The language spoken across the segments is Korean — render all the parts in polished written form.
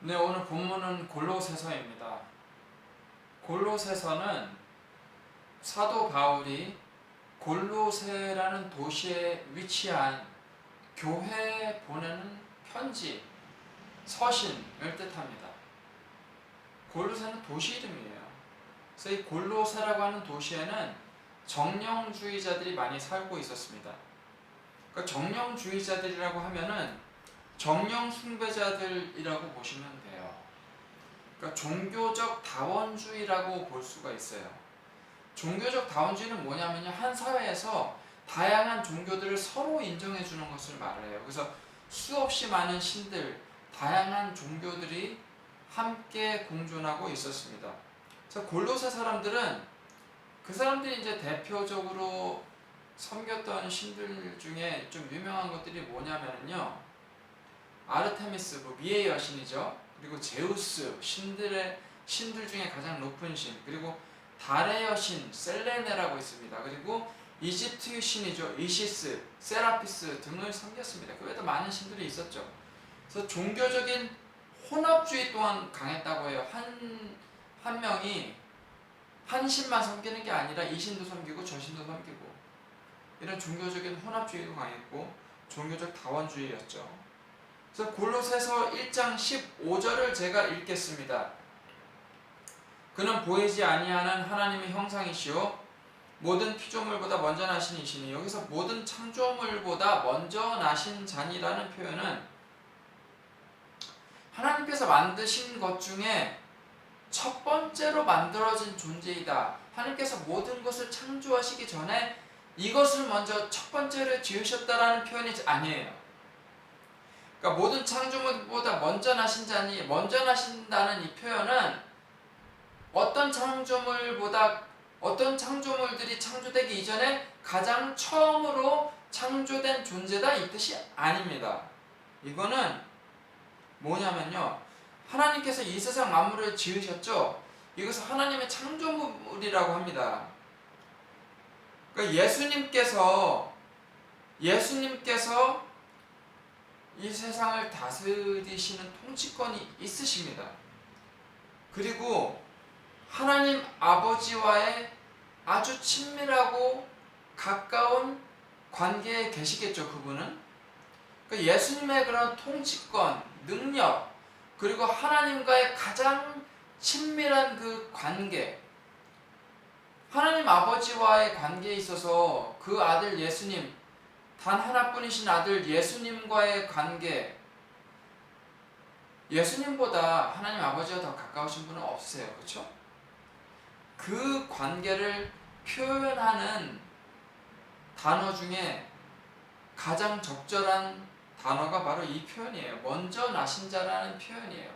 네, 오늘 본문은 골로새서입니다. 골로새서는 사도 바울이 골로새라는 도시에 위치한 교회에 보내는 편지, 서신을 뜻합니다. 골로새는 도시 이름이에요. 그래서 이 골로새라고 하는 도시에는 정령주의자들이 많이 살고 있었습니다. 그러니까 정령주의자들이라고 하면은 정령 숭배자들이라고 보시면 돼요. 그러니까 종교적 다원주의라고 볼 수가 있어요. 종교적 다원주의는 뭐냐면요, 한 사회에서 다양한 종교들을 서로 인정해 주는 것을 말해요. 그래서 수없이 많은 신들, 다양한 종교들이 함께 공존하고 있었습니다. 그래서 골로새 사람들은 그 사람들이 이제 대표적으로 섬겼던 신들 중에 좀 유명한 것들이 뭐냐면요, 아르테미스, 미의 여신이죠. 그리고 제우스, 신들 중에 가장 높은 신, 그리고 달의 여신 셀레네라고 있습니다. 그리고 이집트 신이죠, 이시스, 세라피스 등을 섬겼습니다. 그 외에도 많은 신들이 있었죠. 그래서 종교적인 혼합주의 또한 강했다고 해요. 한 명이 한 신만 섬기는 게 아니라 이 신도 섬기고 저 신도 섬기고, 이런 종교적인 혼합주의도 강했고 종교적 다원주의였죠. 그래서 골로새서 1장 15절을 제가 읽겠습니다. 그는 보이지 아니하는 하나님의 형상이시요 모든 피조물보다 먼저 나신 이시니, 여기서 모든 창조물보다 먼저 나신 자니라는 표현은 하나님께서 만드신 것 중에 첫 번째로 만들어진 존재이다. 하나님께서 모든 것을 창조하시기 전에 이것을 먼저 첫 번째로 지으셨다라는 표현이 아니에요. 그러니까 모든 창조물보다 먼저 나신 자니, 먼저 나신다는 이 표현은 어떤 창조물들이 창조되기 이전에 가장 처음으로 창조된 존재다, 이 뜻이 아닙니다. 이거는 뭐냐면요, 하나님께서 이 세상 만물을 지으셨죠. 이것을 하나님의 창조물이라고 합니다. 그러니까 예수님께서 이 세상을 다스리시는 통치권이 있으십니다. 그리고 하나님 아버지와의 아주 친밀하고 가까운 관계에 계시겠죠, 그분은. 그러니까 예수님의 그런 통치권, 능력, 그리고 하나님과의 가장 친밀한 그 관계, 하나님 아버지와의 관계에 있어서 그 아들 예수님, 단 하나뿐이신 아들 예수님과의 관계, 예수님보다 하나님 아버지와 더 가까우신 분은 없으세요. 그렇죠? 그 관계를 표현하는 단어 중에 가장 적절한 단어가 바로 이 표현이에요. 먼저 나신 자라는 표현이에요.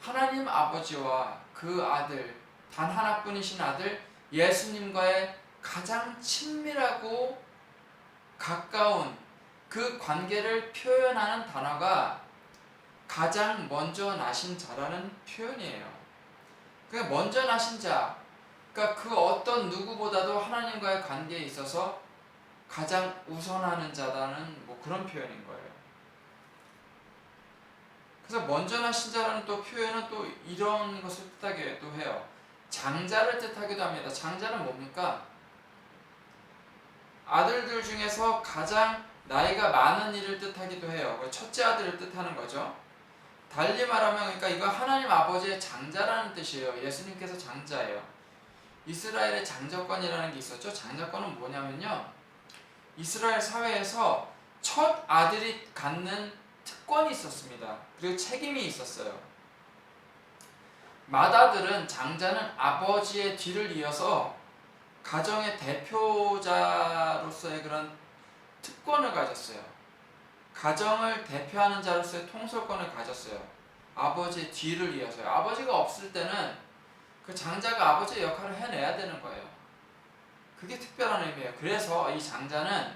하나님 아버지와 그 아들, 단 하나뿐이신 아들 예수님과의 가장 친밀하고 가까운 그 관계를 표현하는 단어가 가장 먼저 나신 자라는 표현이에요. 그러니까 먼저 나신 자, 그러니까 그 어떤 누구보다도 하나님과의 관계에 있어서 가장 우선하는 자라는 그런 표현인 거예요. 그래서 먼저 나신 자라는 또 표현은 또 이런 것을 뜻하기도 해요. 장자를 뜻하기도 합니다. 장자는 뭡니까? 아들들 중에서 가장 나이가 많은 이를 뜻하기도 해요. 첫째 아들을 뜻하는 거죠. 달리 말하면, 그러니까 이거 하나님 아버지의 장자라는 뜻이에요. 예수님께서 장자예요. 이스라엘의 장자권이라는 게 있었죠. 장자권은 뭐냐면요, 이스라엘 사회에서 첫 아들이 갖는 특권이 있었습니다. 그리고 책임이 있었어요. 맏아들은, 장자는 아버지의 뒤를 이어서 가정의 대표자로서의 그런 특권을 가졌어요. 가정을 대표하는 자로서의 통솔권을 가졌어요. 아버지의 뒤를 이어서요. 아버지가 없을 때는 그 장자가 아버지의 역할을 해내야 되는 거예요. 그게 특별한 의미예요. 그래서 이 장자는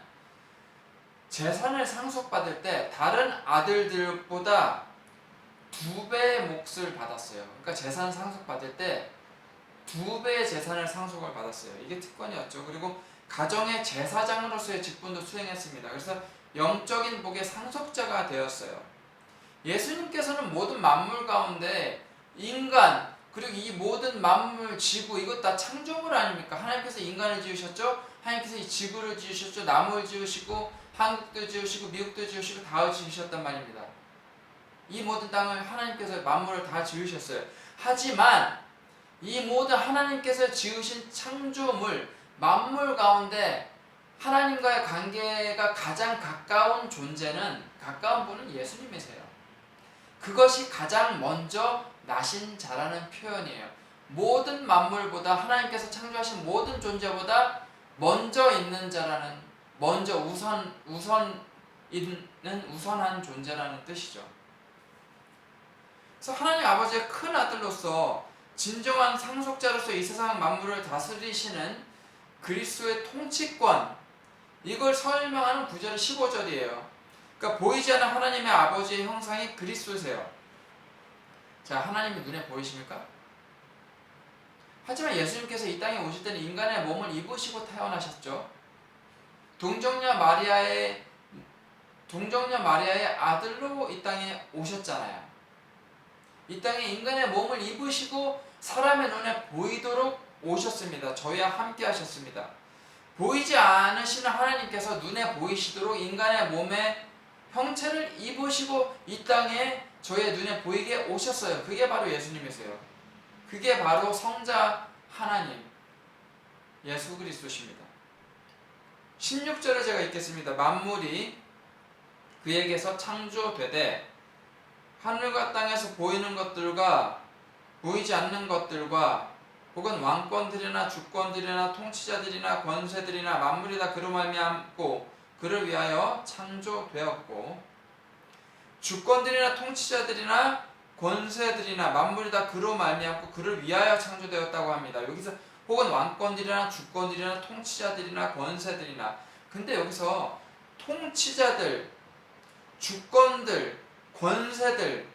재산을 상속받을 때 다른 아들들보다 2배의 몫을 받았어요. 그러니까 재산 상속받을 때 2배의 재산을 상속을 받았어요. 이게 특권이었죠. 그리고 가정의 제사장으로서의 직분도 수행했습니다. 그래서 영적인 복의 상속자가 되었어요. 예수님께서는 모든 만물 가운데 인간 그리고 이 모든 만물, 지구 이것 다 창조물 아닙니까? 하나님께서 인간을 지으셨죠? 하나님께서 이 지구를 지으셨죠? 나무를 지으시고 한국도 지으시고 미국도 지으시고 다 지으셨단 말입니다. 이 모든 땅을 하나님께서 만물을 다 지으셨어요. 하지만 이 모든 하나님께서 지으신 창조물, 만물 가운데 하나님과의 관계가 가장 가까운 존재는, 가까운 분은 예수님이세요. 그것이 가장 먼저 나신 자라는 표현이에요. 모든 만물보다, 하나님께서 창조하신 모든 존재보다 먼저 있는 자라는, 먼저 우선한 존재라는 뜻이죠. 그래서 하나님 아버지의 큰 아들로서 진정한 상속자로서 이 세상 만물을 다스리시는 그리스도의 통치권, 이걸 설명하는 구절이 15절이에요. 그러니까 보이지 않는 하나님의 아버지의 형상이 그리스도세요. 자, 하나님이 눈에 보이십니까? 하지만 예수님께서 이 땅에 오실 때는 인간의 몸을 입으시고 태어나셨죠. 동정녀 마리아의 아들로 이 땅에 오셨잖아요. 이 땅에 인간의 몸을 입으시고 사람의 눈에 보이도록 오셨습니다. 저희와 함께 하셨습니다. 보이지 않으시는 하나님께서 눈에 보이시도록 인간의 몸에 형체를 입으시고 이 땅에 저희의 눈에 보이게 오셨어요. 그게 바로 예수님이세요. 그게 바로 성자 하나님 예수 그리스도십니다. 16절에 제가 읽겠습니다. 만물이 그에게서 창조되되 하늘과 땅에서 보이는 것들과 보이지 않는 것들과 혹은 왕권들이나 주권들이나 통치자들이나 권세들이나 만물이 다 그로 말미암고 그를 위하여 창조되었고, 주권들이나 통치자들이나 권세들이나 만물이 다 그로 말미암고 그를 위하여 창조되었다고 합니다. 여기서 혹은 왕권들이나 주권들이나 통치자들이나 권세들이나, 근데 여기서 통치자들, 주권들, 권세들,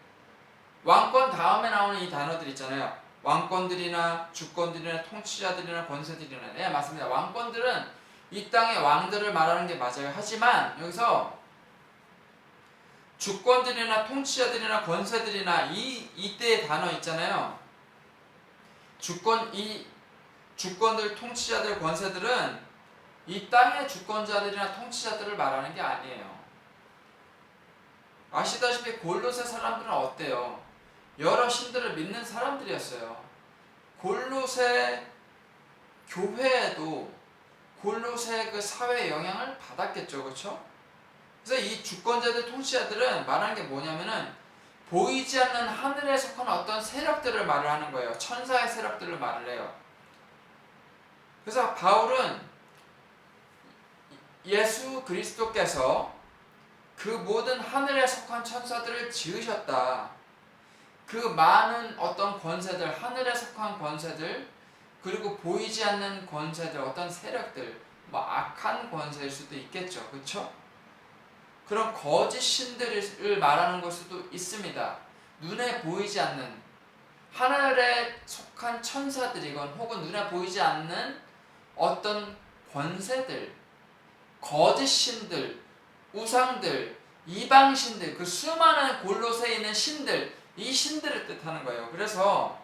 왕권 다음에 나오는 이 단어들 있잖아요. 왕권들이나 주권들이나 통치자들이나 권세들이나, 네, 맞습니다. 왕권들은 이 땅의 왕들을 말하는 게 맞아요. 하지만 여기서 주권들이나 통치자들이나 권세들이나 이때의 단어 있잖아요. 주권들, 통치자들, 권세들은 이 땅의 주권자들이나 통치자들을 말하는 게 아니에요. 아시다시피 골로새 사람들은 어때요? 여러 신들을 믿는 사람들이었어요. 골로새 교회에도 골로새 그 사회의 영향을 받았겠죠, 그렇죠? 그래서 이 주권자들, 통치자들은 말하는 게 뭐냐면은 보이지 않는 하늘에 속한 어떤 세력들을 말을 하는 거예요. 천사의 세력들을 말을 해요. 그래서 바울은 예수 그리스도께서 그 모든 하늘에 속한 천사들을 지으셨다. 그 많은 어떤 권세들, 하늘에 속한 권세들, 그리고 보이지 않는 권세들, 어떤 세력들, 뭐 악한 권세일 수도 있겠죠. 그렇죠? 그런 거짓 신들을 말하는 걸 수도 있습니다. 눈에 보이지 않는 하늘에 속한 천사들이건 혹은 눈에 보이지 않는 어떤 권세들, 거짓 신들, 우상들, 이방신들, 그 수많은 골로새에 있는 신들, 이 신들을 뜻하는 거예요. 그래서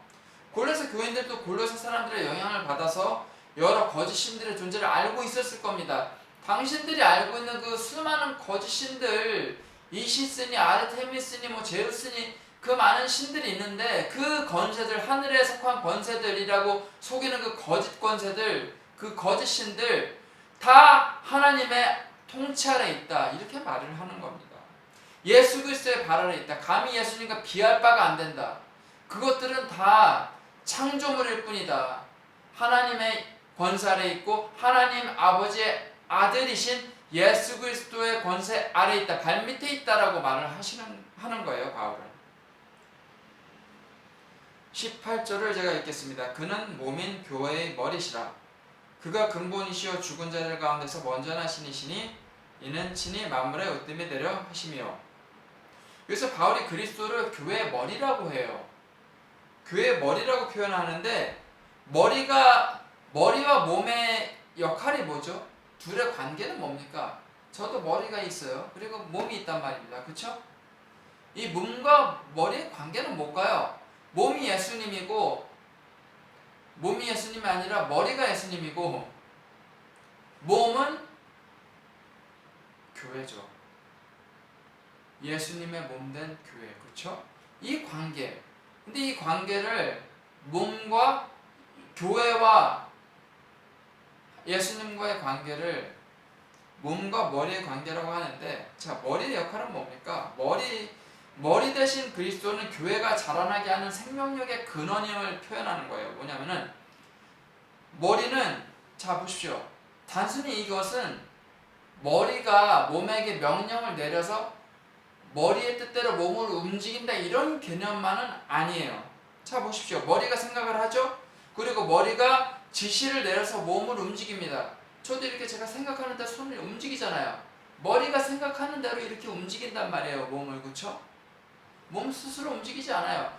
골로새 교인들도 골로새 사람들의 영향을 받아서 여러 거짓 신들의 존재를 알고 있었을 겁니다. 당신들이 알고 있는 그 수많은 거짓 신들, 이시스니, 아르테미스니, 뭐 제우스니, 그 많은 신들이 있는데 그 권세들, 하늘에 속한 권세들이라고 속이는 그 거짓 권세들, 그 거짓 신들 다 하나님의 통치 아래 있다, 이렇게 말을 하는 겁니다. 예수 그리스도의 발 아래 있다. 감히 예수님과 비할 바가 안 된다. 그것들은 다 창조물일 뿐이다. 하나님의 권세 아래 있고 하나님 아버지의 아들이신 예수 그리스도의 권세 아래 있다, 발 밑에 있다라고 말을 하는 거예요, 바울은. 18절을 제가 읽겠습니다. 그는 몸인 교회의 머리시라. 그가 근본이시여 죽은 자들 가운데서 먼저 나신 이시니 이는 친히 만물의 으뜸이 되려 하심이요. 그래서 바울이 그리스도를 교회의 머리라고 해요. 교회의 머리라고 표현하는데, 머리와 몸의 역할이 뭐죠? 둘의 관계는 뭡니까? 저도 머리가 있어요. 그리고 몸이 있단 말입니다. 그렇죠? 이 몸과 머리의 관계는 뭘까요? 몸이 예수님이고, 몸이 예수님이 아니라 머리가 예수님이고, 몸은 교회죠. 예수님의 몸된 교회, 그렇죠? 이 관계. 근데 이 관계를 몸과 교회와 예수님과의 관계를 몸과 머리의 관계라고 하는데, 자, 머리의 역할은 뭡니까? 머리 대신 그리스도는 교회가 자라나게 하는 생명력의 근원임을 표현하는 거예요. 뭐냐면은 머리는, 자 보십시오. 단순히 이것은 머리가 몸에게 명령을 내려서 머리의 뜻대로 몸을 움직인다 이런 개념만은 아니에요. 자 보십시오. 머리가 생각을 하죠. 그리고 머리가 지시를 내려서 몸을 움직입니다. 저도 이렇게 제가 생각하는 대로 손을 움직이잖아요. 머리가 생각하는 대로 이렇게 움직인단 말이에요. 몸을. 그쵸? 몸 스스로 움직이지 않아요.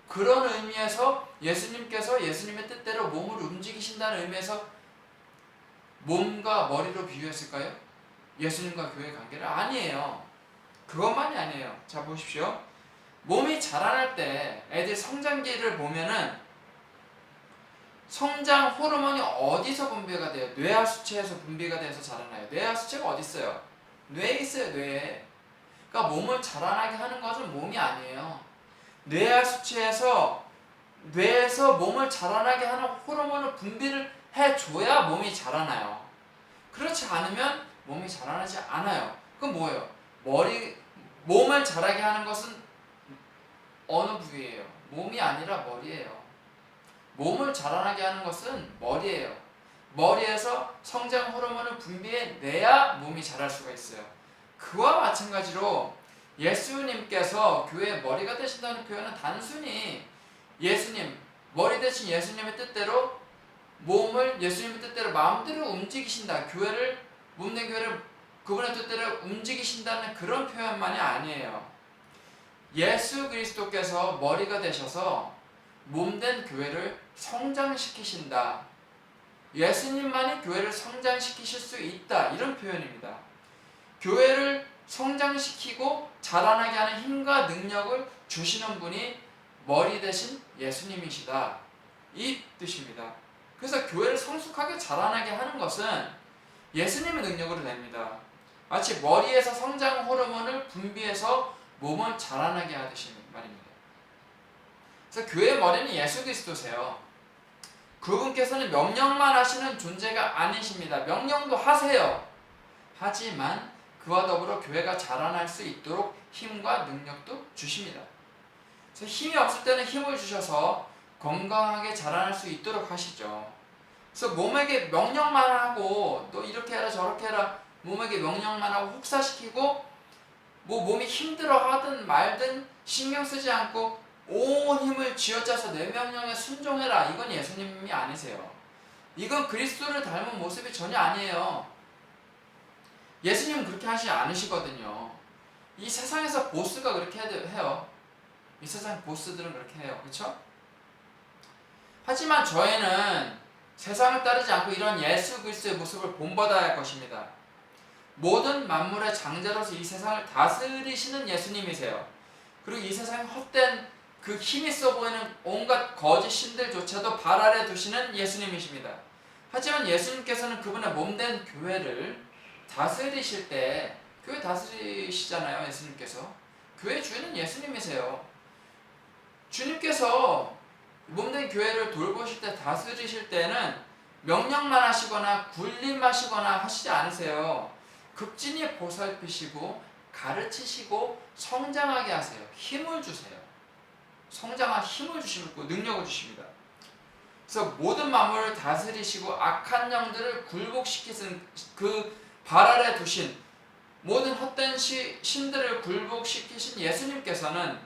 그런 의미에서 예수님께서 예수님의 뜻대로 몸을 움직이신다는 의미에서 몸과 머리로 비유했을까요? 예수님과 교회의 관계를? 아니에요. 그것만이 아니에요. 자 보십시오. 몸이 자라날 때 애들 성장기를 보면은 성장 호르몬이 어디서 분비가 돼요? 뇌하수체에서 분비가 돼서 자라나요. 뇌하수체가 어디 있어요? 뇌에 있어요. 뇌에. 그러니까 몸을 자라나게 하는 것은 몸이 아니에요. 뇌하수체에서 뇌에서 몸을 자라나게 하는 호르몬을 분비를 해줘야 몸이 자라나요. 그렇지 않으면 몸이 자라나지 않아요. 그건 뭐예요? 몸을 자라게 하는 것은 어느 부위예요? 몸이 아니라 머리예요. 몸을 자라나게 하는 것은 머리예요. 머리에서 성장 호르몬을 분비해내야 몸이 자랄 수가 있어요. 그와 마찬가지로 예수님께서 교회의 머리가 되신다는 표현은 단순히 예수님, 머리 대신 예수님의 뜻대로 몸을 예수님의 뜻대로 마음대로 움직이신다. 교회를, 몸된 교회를 그분의 뜻대로 움직이신다는 그런 표현만이 아니에요. 예수 그리스도께서 머리가 되셔서 몸된 교회를 성장시키신다. 예수님만이 교회를 성장시키실 수 있다. 이런 표현입니다. 교회를 성장시키고 자라나게 하는 힘과 능력을 주시는 분이 머리 대신 예수님이시다. 이 뜻입니다. 그래서 교회를 성숙하게 자라나게 하는 것은 예수님의 능력으로 됩니다. 마치 머리에서 성장 호르몬을 분비해서 몸을 자라나게 하듯이 말입니다. 그래서 교회의 머리는 예수 그리스도세요. 그분께서는 명령만 하시는 존재가 아니십니다. 명령도 하세요. 하지만 그와 더불어 교회가 자라날 수 있도록 힘과 능력도 주십니다. 그래서 힘이 없을 때는 힘을 주셔서 건강하게 자라날 수 있도록 하시죠. 그래서 몸에게 명령만 하고 또 이렇게 해라 저렇게 해라 몸에게 명령만 하고 혹사시키고 뭐 몸이 힘들어 하든 말든 신경 쓰지 않고 온 힘을 쥐어짜서 내 명령에 순종해라. 이건 예수님이 아니세요. 이건 그리스도를 닮은 모습이 전혀 아니에요. 예수님은 그렇게 하시지 않으시거든요. 이 세상에서 보스가 그렇게 해요. 이 세상 보스들은 그렇게 해요. 그렇죠? 하지만 저희는 세상을 따르지 않고 이런 예수 그리스도의 모습을 본받아야 할 것입니다. 모든 만물의 장자로서 이 세상을 다스리시는 예수님이세요. 그리고 이 세상에 헛된 그 힘이 있어 보이는 온갖 거짓 신들조차도 발 아래 두시는 예수님이십니다. 하지만 예수님께서는 그분의 몸된 교회를 다스리실 때, 교회 다스리시잖아요. 예수님께서. 교회 주인은 예수님이세요. 주님께서 몸된 교회를 돌보실 때, 다스리실 때는 명령만 하시거나 군림하시거나 하시지 않으세요. 극진히 보살피시고 가르치시고 성장하게 하세요. 힘을 주세요. 성장한 힘을 주시고 능력을 주십니다. 그래서 모든 만물을 다스리시고 악한 영들을 굴복시키신 그 발 아래 두신 모든 헛된 신들을 굴복시키신 예수님께서는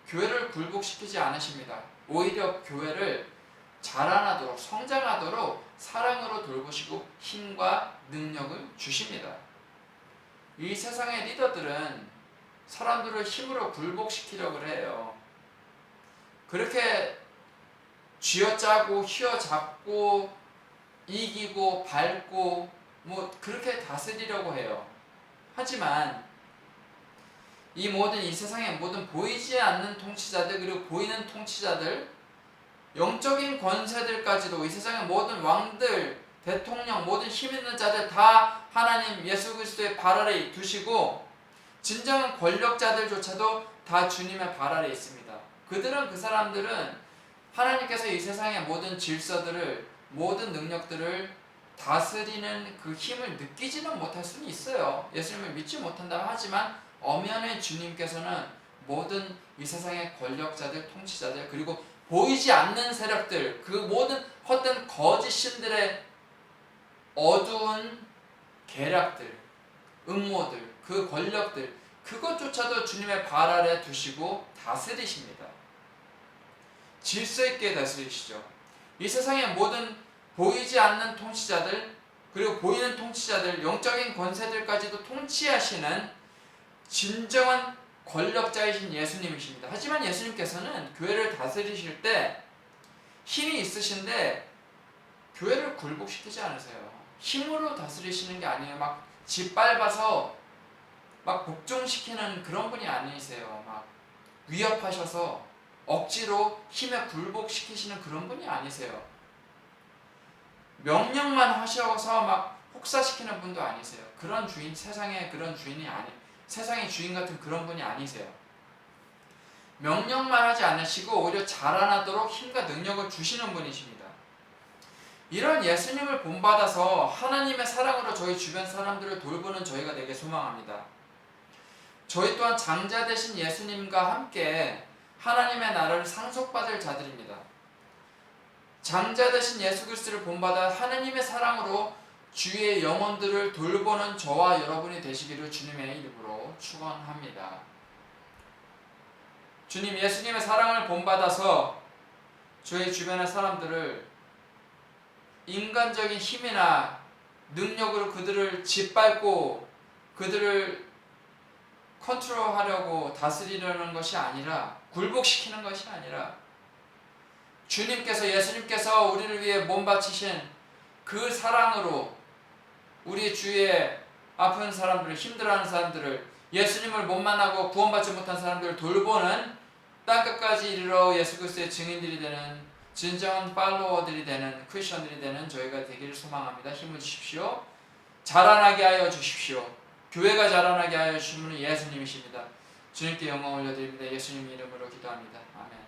교회를 굴복시키지 않으십니다. 오히려 교회를 자라나도록 성장하도록 사랑으로 돌보시고 힘과 능력을 주십니다. 이 세상의 리더들은 사람들을 힘으로 굴복시키려고 해요. 그렇게 쥐어짜고 휘어잡고 이기고 밟고 뭐 그렇게 다스리려고 해요. 하지만 이 모든 이 세상의 모든 보이지 않는 통치자들 그리고 보이는 통치자들 영적인 권세들까지도 이 세상의 모든 왕들 대통령 모든 힘 있는 자들 다 하나님 예수 그리스도의 발 아래에 두시고 진정한 권력자들조차도 다 주님의 발 아래에 있습니다. 그 사람들은 하나님께서 이 세상의 모든 질서들을 모든 능력들을 다스리는 그 힘을 느끼지는 못할 수는 있어요. 예수님을 믿지 못한다고 하지만 엄연히 주님께서는 모든 이 세상의 권력자들 통치자들 그리고 보이지 않는 세력들 그 모든 헛된 거짓 신들의 어두운 계략들 음모들 그 권력들 그것조차도 주님의 발 아래 두시고 다스리십니다. 질서 있게 다스리시죠. 이 세상의 모든 보이지 않는 통치자들 그리고 보이는 통치자들 영적인 권세들까지도 통치하시는 진정한 권력자이신 예수님이십니다. 하지만 예수님께서는 교회를 다스리실 때 힘이 있으신데 교회를 굴복시키지 않으세요. 힘으로 다스리시는 게 아니에요. 막 짓밟아서 막 복종시키는 그런 분이 아니세요. 막 위협하셔서 억지로 힘에 굴복시키시는 그런 분이 아니세요. 명령만 하셔서 막 혹사시키는 분도 아니세요. 그런 주인 세상의 그런 주인이 세상의 주인 같은 그런 분이 아니세요. 명령만 하지 않으시고 오히려 자라나도록 힘과 능력을 주시는 분이십니다. 이런 예수님을 본받아서 하나님의 사랑으로 저희 주변 사람들을 돌보는 저희가 되게 소망합니다. 저희 또한 장자 되신 예수님과 함께 하나님의 나라를 상속받을 자들입니다. 장자 되신 예수 그리스도를 본받아 하나님의 사랑으로 주의 영혼들을 돌보는 저와 여러분이 되시기를 주님의 이름으로 축원합니다. 주님 예수님의 사랑을 본받아서 저희 주변의 사람들을 인간적인 힘이나 능력으로 그들을 짓밟고 그들을 컨트롤하려고 다스리려는 것이 아니라 굴복시키는 것이 아니라 주님께서 예수님께서 우리를 위해 몸 바치신 그 사랑으로 우리 주위에 아픈 사람들을 힘들어하는 사람들을 예수님을 못 만나고 구원받지 못한 사람들을 돌보는 땅끝까지 이르러 예수 그리스도의 증인들이 되는 진정한 팔로워들이 되는 크리스천들이 되는 저희가 되기를 소망합니다. 힘을 주십시오. 자라나게 하여 주십시오. 교회가 자라나게 하여 주시는 분은 예수님이십니다. 주님께 영광 올려드립니다. 예수님 이름으로 기도합니다. 아멘.